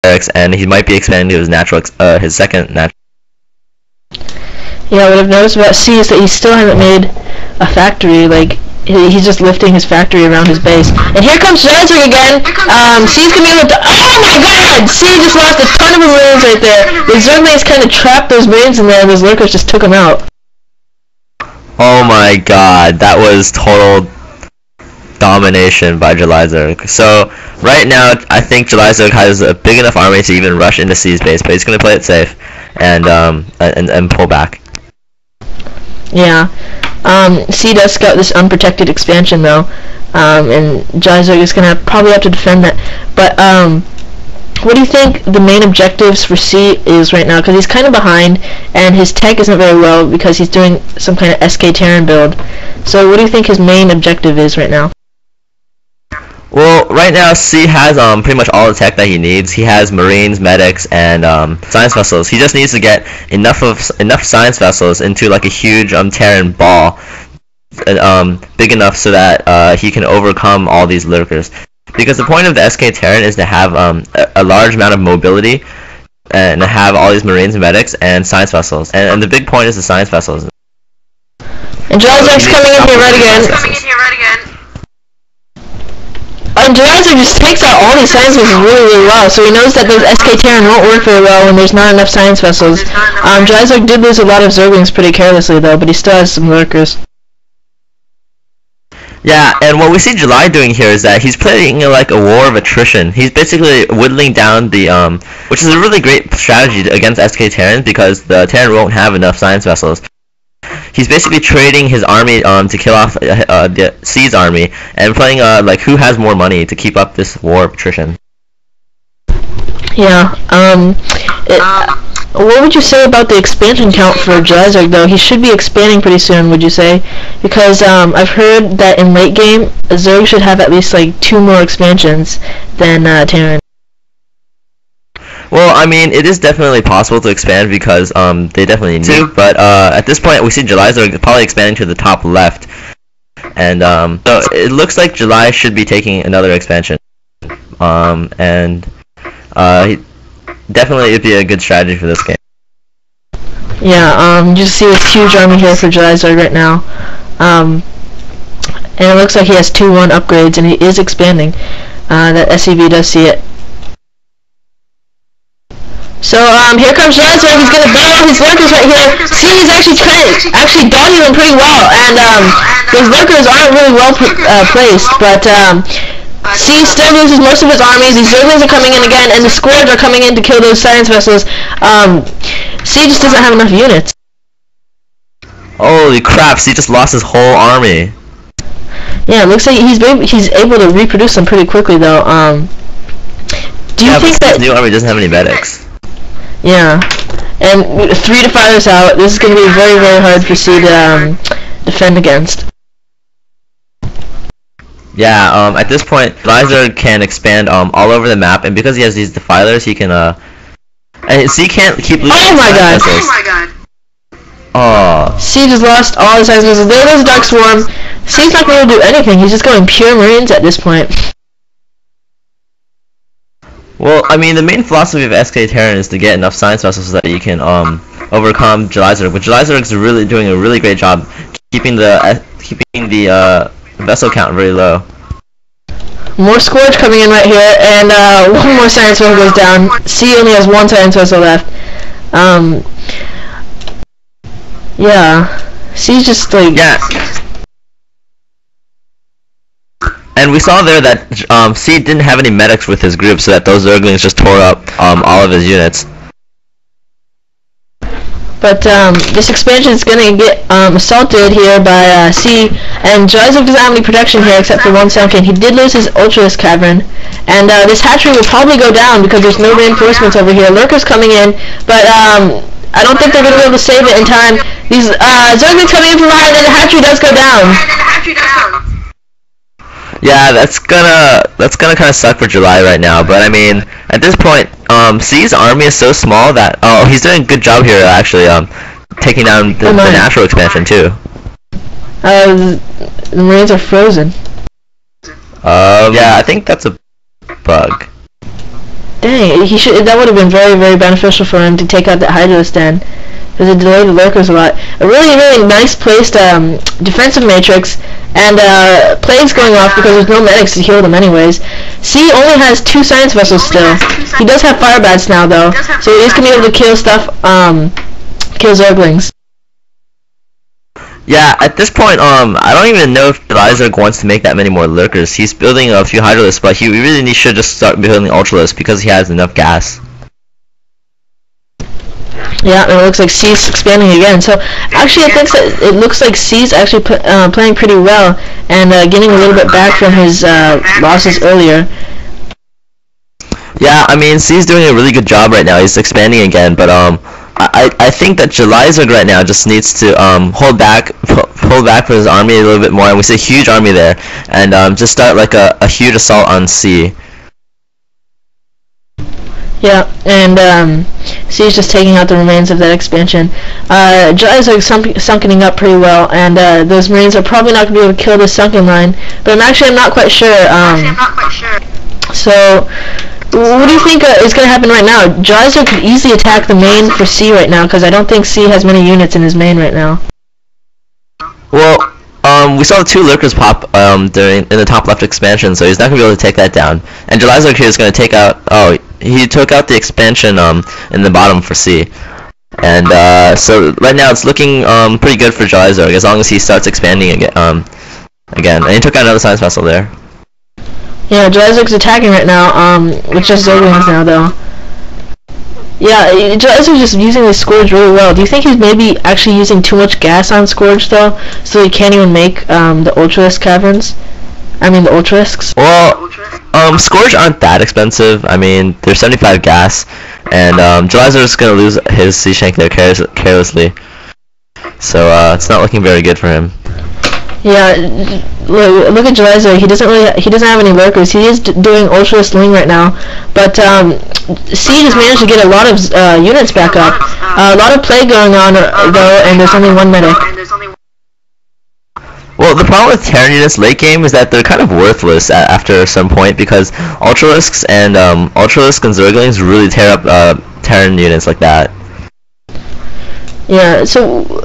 barracks, and he might be expanding to his his second natural. Yeah, what I've noticed about C is that he still hasn't made a factory. Like, he's just lifting his factory around his base. And here comes JulyZerg again. C's gonna be able to. Oh my God! C just lost a ton of Marines right there. The Zerglings kind of trapped those Marines in there, and those Lurkers just took them out. Oh my God, that was total domination by JulyZerg. So right now, I think JulyZerg has a big enough army to even rush into C's base, but he's gonna play it safe and pull back. Yeah. C does scout this unprotected expansion though, and JulyZerg is gonna probably have to defend that. But what do you think the main objectives for C is right now? Because he's kind of behind, and his tech isn't very well because he's doing some kind of SK Terran build. So what do you think his main objective is right now? Well, right now C has pretty much all the tech that he needs. He has Marines, medics, and science vessels. He just needs to get enough science vessels into like a huge Terran ball, big enough so that he can overcome all these lurkers. Because the point of the SK Terran is to have a large amount of mobility and to have all these Marines, medics, and science vessels. And the big point is the science vessels. And JulyZerg's coming in here right again. And JulyZerg just takes out all these science vessels really well, so he knows that those SK Terran won't work very well when there's not enough science vessels. JulyZerg did lose a lot of Zerglings pretty carelessly though, but he still has some lurkers. Yeah, and what we see July doing here is that he's playing like a war of attrition. He's basically whittling down the which is a really great strategy against SK Terran because the Terran won't have enough science vessels. He's basically trading his army to kill off the C's army and playing like who has more money to keep up this war of attrition. Yeah. What would you say about the expansion count for JulyZerg though? He should be expanding pretty soon, would you say? Because I've heard that in late game, Zerg should have at least like 2 more expansions than Terran. Well, I mean, it is definitely possible to expand because they definitely need to, but at this point we see JulyZerg probably expanding to the top left. And so it looks like July should be taking another expansion. Definitely it'd be a good strategy for this game. Yeah, you see this huge army here for JulyZerg right now. And it looks like he has 2-1 upgrades and he is expanding. That SCV does see it. So here comes JulyZerg. He's gonna battle his lurkers right here. See, he's actually dodging them pretty well, and those lurkers aren't really well placed, but C still loses most of his armies. These Zerglings are coming in again, and the squads are coming in to kill those science vessels. C just doesn't have enough units. Holy crap! C just lost his whole army. Yeah, it looks like he's able to reproduce them pretty quickly, though. Do you think that his new army doesn't have any medics? Yeah, and 3 defilers out. This is going to be very, very hard for C to defend against. Yeah, at this point, JulyZerg can expand all over the map, and because he has these defilers, he can and C can't keep losing. Oh my god! Oh my god! Oh. C just lost all his science vessels. There goes Dark Swarm. C's not going to do anything. He's just going pure Marines at this point. Well, I mean, the main philosophy of SK Terran is to get enough science vessels so that you can overcome JulyZerg. But JulyZerg is really doing a really great job keeping the vessel count very low. More Scourge coming in right here, and 1 more science vessel goes down. C only has 1 science vessel left. Yeah, C's just like And we saw there that C didn't have any medics with his group, so that those Zerglings just tore up all of his units. But this expansion is going to get assaulted here by C, and JulyZerg doesn't have any protection here except for 1 Sunken. He did lose his Ultralis Cavern, and this hatchery will probably go down because there's no reinforcements over here. Lurkers coming in, but I don't think they're going to be able to save it in time. These Zerglings coming in from behind, and the hatchery does go down. Yeah, that's gonna kind of suck for July right now. But I mean, at this point, C's army is so small that he's doing a good job here actually, taking down the natural expansion too. The Marines are frozen. Yeah, I think that's a bug. Dang, he should. That would have been very, very beneficial for him to take out that Hydralisk then, because it delayed the lurkers a lot. A really, really nice placed defensive matrix, and plagues going off because there's no medics to heal them anyways. C only has 2 science vessels still. He does have fire bats now though, so he's gonna be able to kill stuff, kill Zerglings. Yeah, at this point, I don't even know if JulyZerg wants to make that many more lurkers. He's building a few Hydralisks, but he really should just start building Ultralisks because he has enough gas. Yeah, and it looks like C's expanding again. So actually, I think that it looks like C's actually playing pretty well and getting a little bit back from his losses earlier. Yeah, I mean, C's doing a really good job right now. He's expanding again, but I think that JulyZerg right now just needs to hold back for his army a little bit more, and we see a huge army there, and just start like a huge assault on C. Yeah, and C is just taking out the remains of that expansion. JulyZerg sunkening up pretty well, and those Marines are probably not going to be able to kill this sunken line, but I'm not quite sure. So, what do you think is going to happen right now? JulyZerg could easily attack the main for C right now, because I don't think C has many units in his main right now. Well, we saw the 2 lurkers pop in the top left expansion, so he's not going to be able to take that down. And JulyZerg here is going to take out... Oh, he took out the expansion in the bottom for C. And so right now it's looking pretty good for JulyZerg as long as he starts expanding again. And he took out another science vessel there. Yeah, JulyZerg's attacking right now, with just Zerglings now though. Yeah, JulyZerg's just using the Scourge really well. Do you think he's maybe actually using too much gas on Scourge though, so he can't even make the Ultralisk caverns? I mean the Ultralisks? Well, Scourge aren't that expensive. I mean, they're 75 gas, and JulyZerg's gonna lose his Sea Shank there carelessly. So it's not looking very good for him. Yeah, look at JulyZerg. He doesn't have any lurkers. He is doing Ultralisk Ling right now, but C just managed to get a lot of units back up. A lot of play going on though, and there's only 1 medic. Well, the problem with Terran units late game is that they're kind of worthless after some point because Ultralisks and Zerglings really tear up Terran units like that. Yeah, so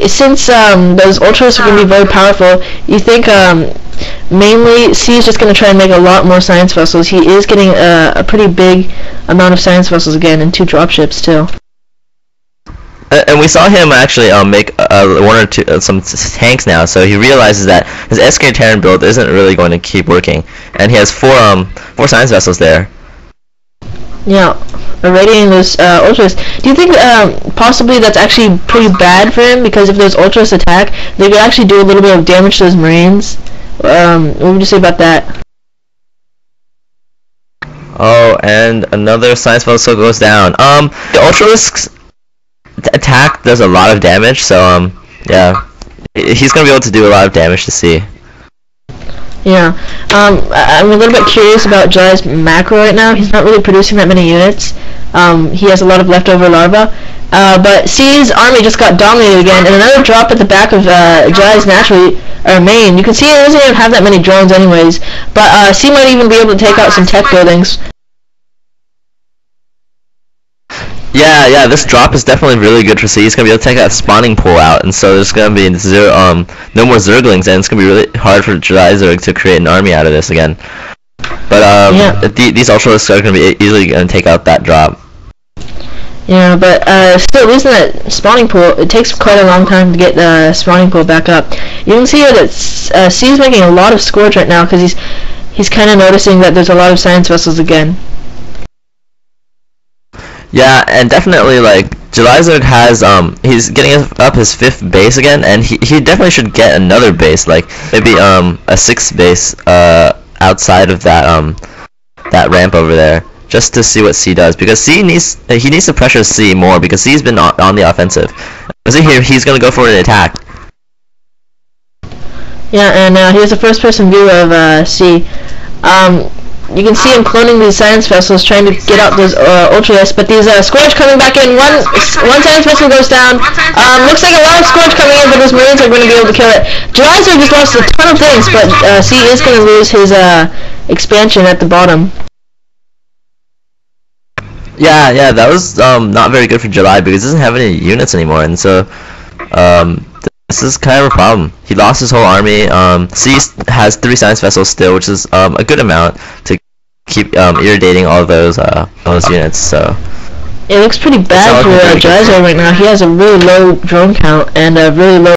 since those Ultralisks are going to be very powerful, you think mainly C is just going to try and make a lot more science vessels. He is getting a pretty big amount of science vessels again, and 2 dropships too. And we saw him actually make 1 or 2 some tanks now, so he realizes that his SK Terran build isn't really going to keep working, and he has 4 science vessels there. Yeah, irradiating those Ultras. Do you think possibly that's actually pretty bad for him, because if those Ultras attack, they could actually do a little bit of damage to those Marines? What would you say about that? Oh, and another science vessel goes down. The Ultralisks attack does a lot of damage, so yeah, he's gonna be able to do a lot of damage to C. Yeah, I'm a little bit curious about Jai's macro right now. He's not really producing that many units. He has a lot of leftover larvae, but C's army just got dominated again, and another drop at the back of Jai's main. You can see he doesn't even have that many drones anyways, but C might even be able to take out some tech buildings. Yeah, this drop is definitely really good for C. He's gonna be able to take that spawning pool out, and so there's gonna be no more Zerglings, and it's gonna be really hard for JulyZerg to create an army out of this again. But these Ultralisks are gonna be easily gonna take out that drop. Yeah, but still losing that spawning pool, it takes quite a long time to get the spawning pool back up. You can see here that C is making a lot of Scourge right now because he's kind of noticing that there's a lot of science vessels again. Yeah, and definitely like JulyZerg has he's getting up his 5th base again, and he definitely should get another base, like maybe a 6th base outside of that ramp over there, just to see what C does, because he needs to pressure C more because C's been on the offensive. See here, he's gonna go for an attack. Yeah, and here's a first-person view of C. You can see him cloning these science vessels, trying to get out those Ultralisks, but these Scourge coming back in. One science vessel goes down. Looks like a lot of Scourge coming in, but those Marines are going to be able to kill it. JulyZerg just lost a ton of things, but C is going to lose his expansion at the bottom. Yeah, that was not very good for July because he doesn't have any units anymore, and so this is kind of a problem. He lost his whole army. C has 3 science vessels still, which is a good amount to keep irritating all those units. So It looks pretty bad for JulyZerg right now. He has a really low drone count and a really low